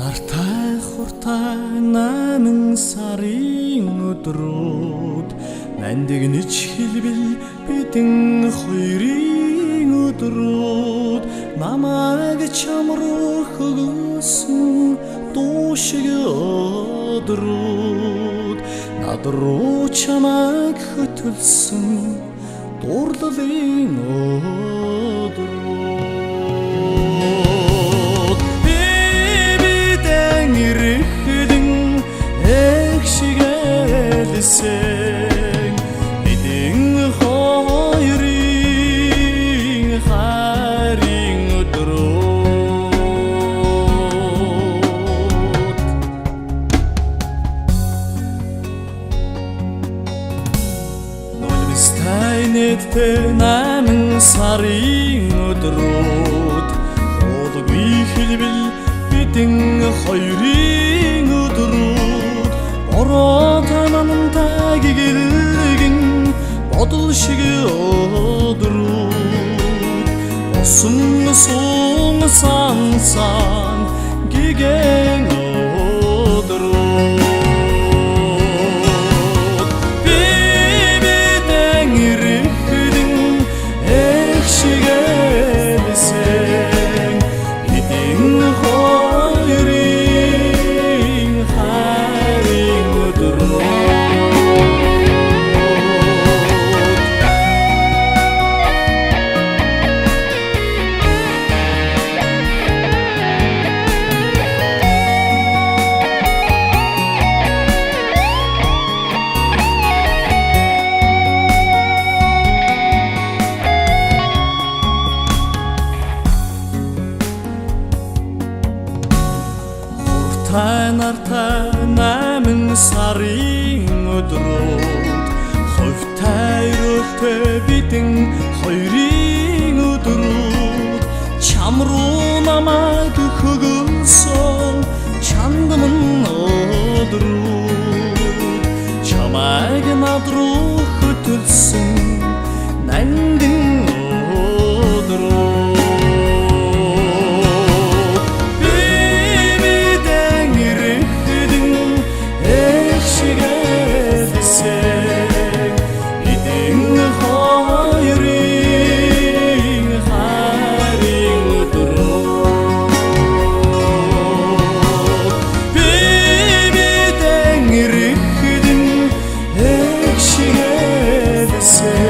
Нартай хуртай намын сарын өдрүүд нандиг нэж хэлбэл бидэн хоёрын өдрүүд намайг чамруу хөгөөсөн дуу шиг өдрүүд над руу чамайг хөтөлсөн дурлалын өдрүүд Эдэн хоёрын хайрын өдрүүд Нулимстай нэттэй намын сарын өдрүүд Уулгүй хэлбэл эдэн хоёрын өдрүүд Бороо танамтай гэгэргэн бодол шиг өдрүүд Босон суун сансан гэгэн өдрүүд Би бидэн ирэхдэн эх шиг элсэн Эдэн хоёрын хайрын өдрүүд Нартай намын сарын өдрүүд Ховтай рөлтэй бидэн хоёрын өдрүүд Чам руу намайг хөгөөсөн чандмын өдрүүд Чамайг над руу хөтөлсөн нандин өдрүүд Say